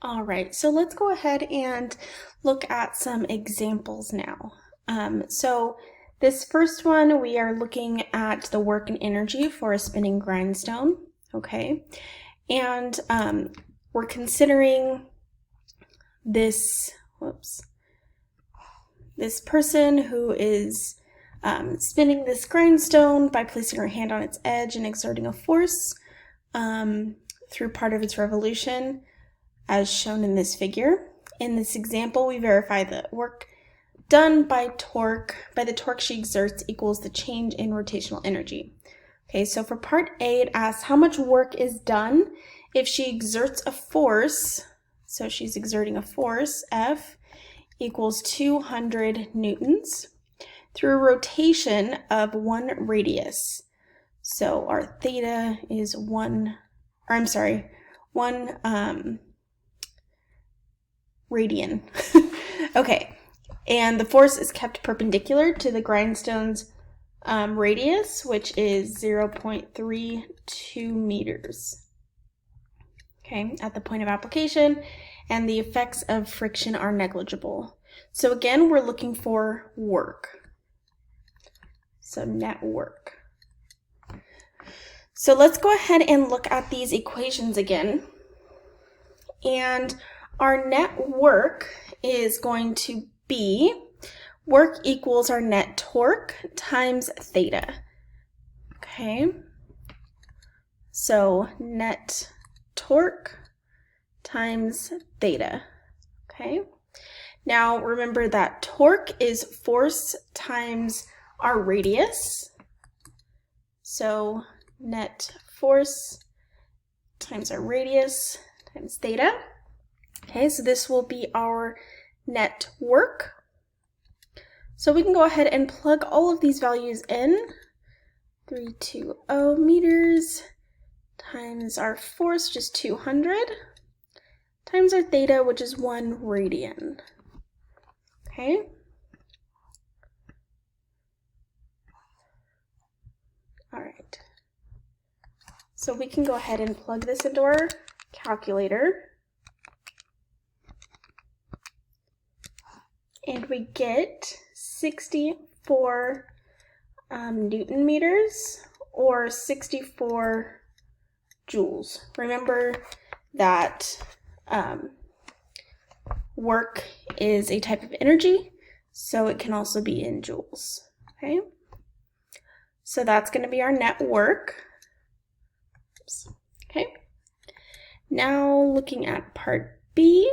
All right, so let's go ahead and look at some examples now. So this first one, we are looking at the work and energy for a spinning grindstone, okay? And we're considering this person who is spinning this grindstone by placing her hand on its edge and exerting a force through part of its revolution, as shown in this figure. In this example, we verify that work done by the torque she exerts equals the change in rotational energy. Okay, so for part A, it asks how much work is done if she exerts a force, so she's exerting a force, F, equals 200 newtons, through a rotation of 1 radius. So our theta is 1 radian. Okay, and the force is kept perpendicular to the grindstone's radius, which is 0.32 meters. Okay, at the point of application, and the effects of friction are negligible. So again, we're looking for work. So net work. So let's go ahead and look at these equations again. And our net work is going to be work equals our net torque times theta. Okay, so net torque times theta. Okay, now remember that torque is force times our radius. So net force times our radius times theta. Okay, so this will be our net work. So we can go ahead and plug all of these values in. 320 meters times our force, just 200, times our theta, which is 1 radian. Okay. All right. So we can go ahead and plug this into our calculator. And we get 64 Newton meters, or 64 joules. Remember that work is a type of energy, so it can also be in joules. Okay, so that's going to be our net work. Oops. Okay, now looking at part B.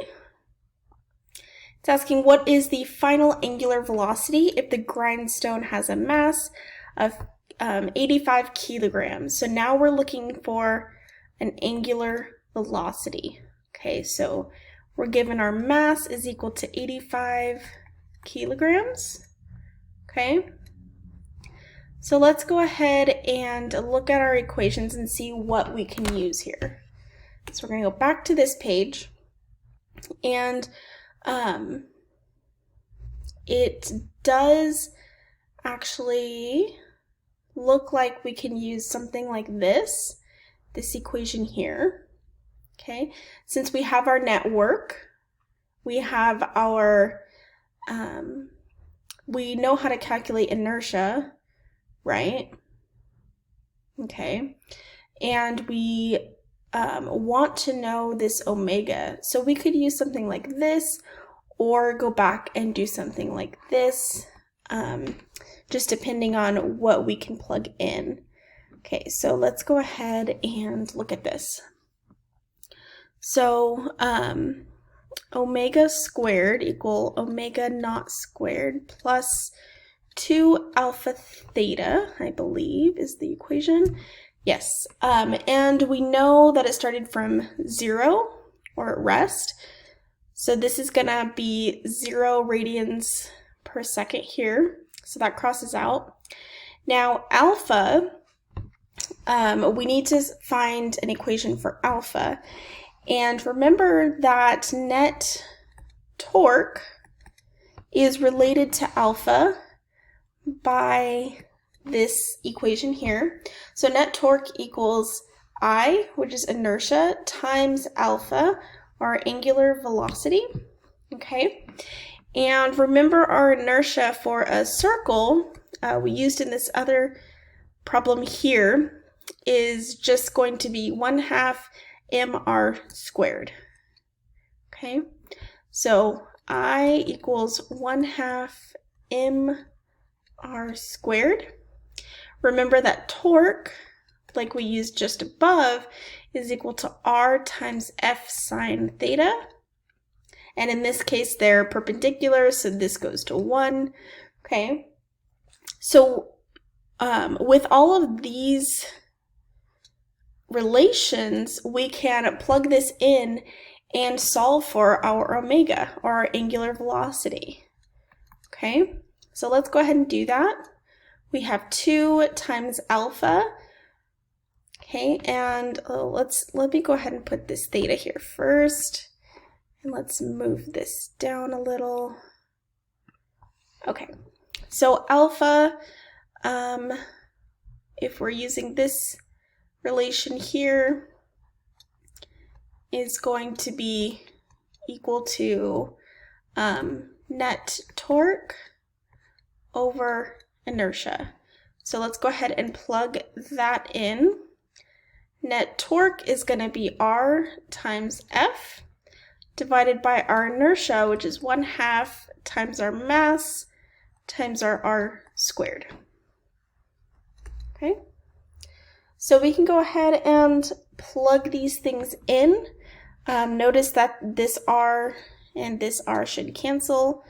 It's asking what is the final angular velocity if the grindstone has a mass of 85 kilograms. So now we're looking for an angular velocity. Okay, so we're given our mass is equal to 85 kilograms. Okay, so let's go ahead and look at our equations and see what we can use here. So we're going to go back to this page, and it does actually look like we can use something like this equation here. Okay, since we have our net work, we have our, we know how to calculate inertia, right? Okay, and we want to know this omega. So we could use something like this, or go back and do something like this, just depending on what we can plug in. Okay, so let's go ahead and look at this. So omega squared equal omega naught squared plus 2 alpha theta, I believe, is the equation. Yes, and we know that it started from 0, or at rest. So this is gonna be 0 radians per second here. So that crosses out. Now alpha, we need to find an equation for alpha. And remember that net torque is related to alpha by this equation here. So net torque equals I, which is inertia, times alpha, our angular velocity, okay? And remember our inertia for a circle we used in this other problem here is just going to be 1/2 mr squared, okay? So I equals 1/2 mr squared. Remember that torque, like we used just above, is equal to r times f sine theta. And in this case, they're perpendicular, so this goes to 1, okay? So with all of these relations, we can plug this in and solve for our omega, or our angular velocity, okay? So let's go ahead and do that. We have 2 times alpha, okay? And let me go ahead and put this theta here first. And let's move this down a little. Okay, so alpha, if we're using this relation here, is going to be equal to net torque over inertia. So let's go ahead and plug that in. Net torque is going to be r times f, divided by our inertia, which is 1/2 times our mass times our r squared. Okay, so we can go ahead and plug these things in. Notice that this r and this r should cancel.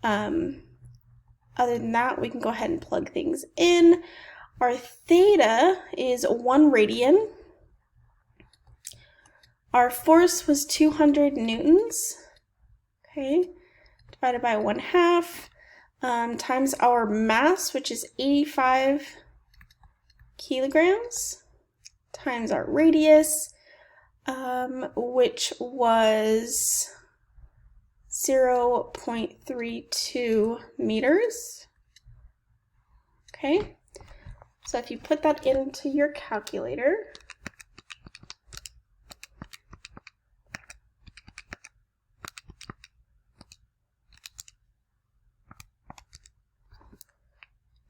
Other than that, we can go ahead and plug things in. Our theta is 1 radian. Our force was 200 newtons, okay, divided by 1/2, times our mass, which is 85 kilograms, times our radius, which was 0.32 meters, okay? So if you put that into your calculator,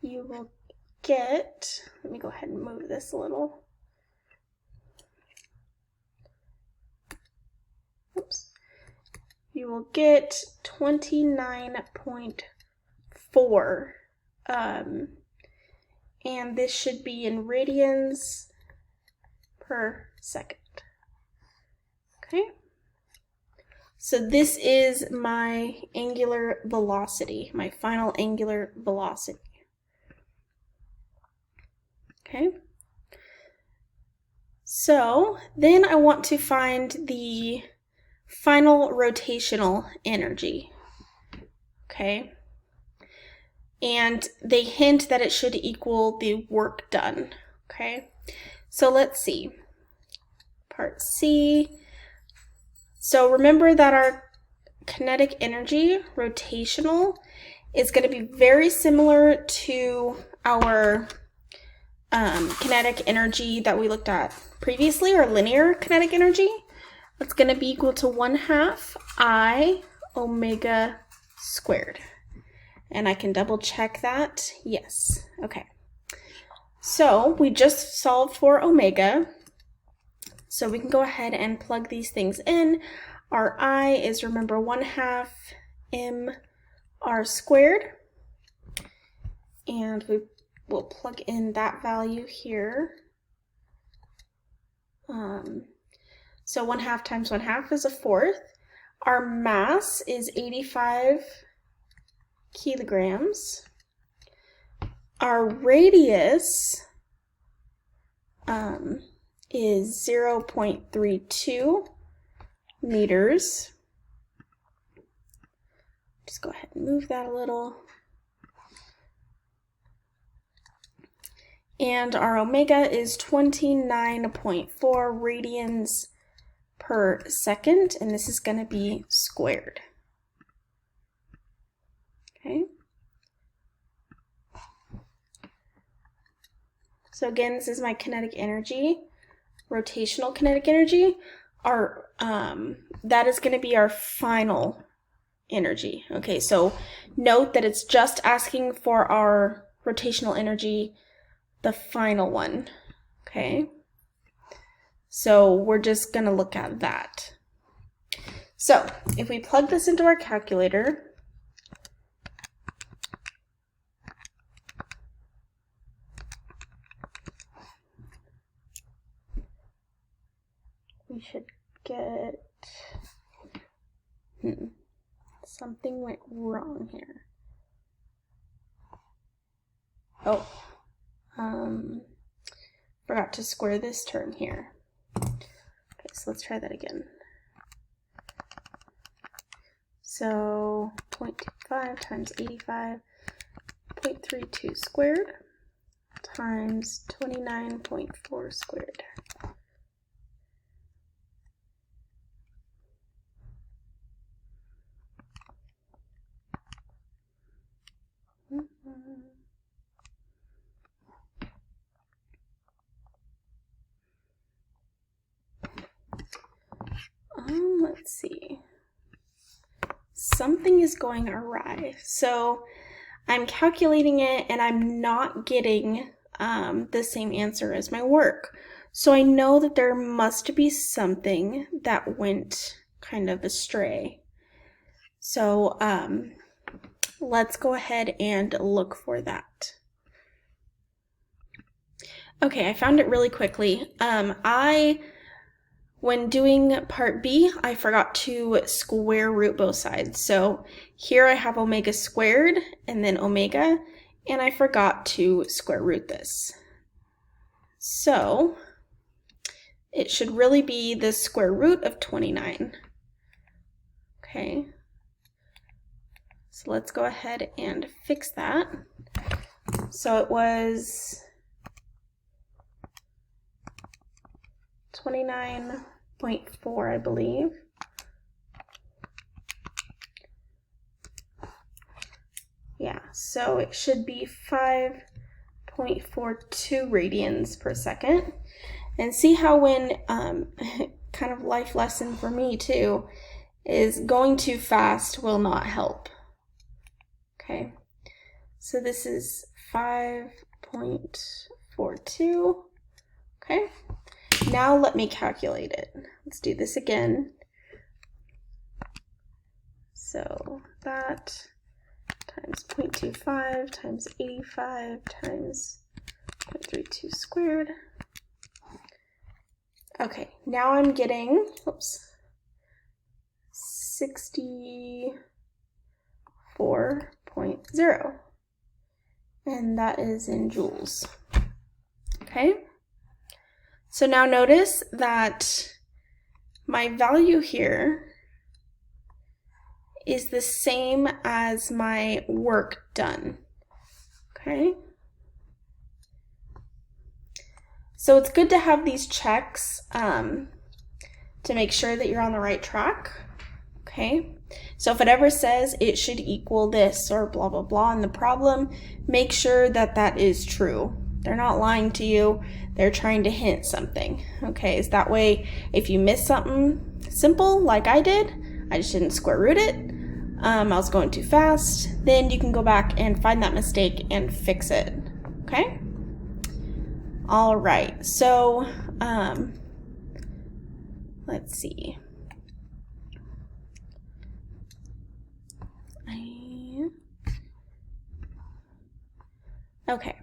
you will get, let me go ahead and move this a little. Oops. You will get 29.4. And this should be in radians per second. Okay. So this is my angular velocity, my final angular velocity. Okay, so then I want to find the final rotational energy, okay? And they hint that it should equal the work done, okay? So let's see, part C. So remember that our kinetic energy, rotational, is going to be very similar to our kinetic energy that we looked at previously, or linear kinetic energy. It's going to be equal to 1/2 I omega squared. And I can double check that. Yes. Okay. So we just solved for omega. So we can go ahead and plug these things in. Our I is, remember, 1/2 mr squared. And we'll plug in that value here. So 1/2 times 1/2 is 1/4. Our mass is 85 kilograms. Our radius is 0.32 meters. Just go ahead and move that a little. And our omega is 29.4 radians per second, and this is going to be squared. Okay. So again, this is my kinetic energy, rotational kinetic energy. that is going to be our final energy. Okay, so note that it's just asking for our rotational energy, the final one. Okay, so we're just going to look at that. So if we plug this into our calculator, we should get, something went wrong here. Oh, forgot to square this term here. Okay, so let's try that again. So 0.25 times 85, 0.32 squared times 29.4 squared. Let's see. Something is going awry. So I'm calculating it and I'm not getting the same answer as my work. So I know that there must be something that went kind of astray. So let's go ahead and look for that. Okay, I found it really quickly. When doing part B, I forgot to square root both sides. So here I have omega squared and then omega, and I forgot to square root this. So it should really be the square root of 29. Okay, so let's go ahead and fix that. So it was 29.4, I believe. Yeah, so it should be 5.42 radians per second. And see how when, kind of life lesson for me too, is going too fast will not help. Okay, so this is 5.42. Okay. Now let me calculate it. Let's do this again. So that times 0.25 times 85 times 0.32 squared. Okay, now I'm getting, 64.0. And that is in joules. Okay. So now notice that my value here is the same as my work done. Okay. So it's good to have these checks to make sure that you're on the right track. Okay. So if it ever says it should equal this or blah, blah, blah in the problem, make sure that that is true. They're not lying to you. They're trying to hint something. Okay, is that way if you miss something simple like I did, I just didn't square root it, I was going too fast, then you can go back and find that mistake and fix it. Okay? All right, so let's see. Okay.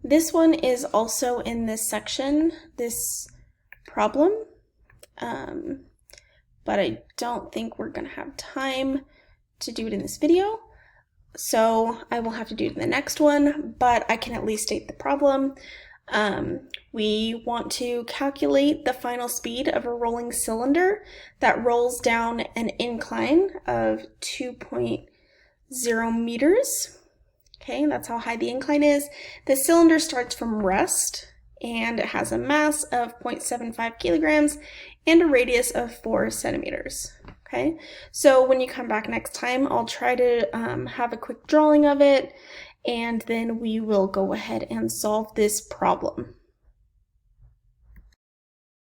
This one is also in this section, this problem, but I don't think we're going to have time to do it in this video, so I will have to do it in the next one, but I can at least state the problem. We want to calculate the final speed of a rolling cylinder that rolls down an incline of 2.0 meters. Okay, that's how high the incline is. The cylinder starts from rest and it has a mass of 0.75 kilograms and a radius of 4 centimeters. Okay, so when you come back next time, I'll try to have a quick drawing of it, and then we will go ahead and solve this problem.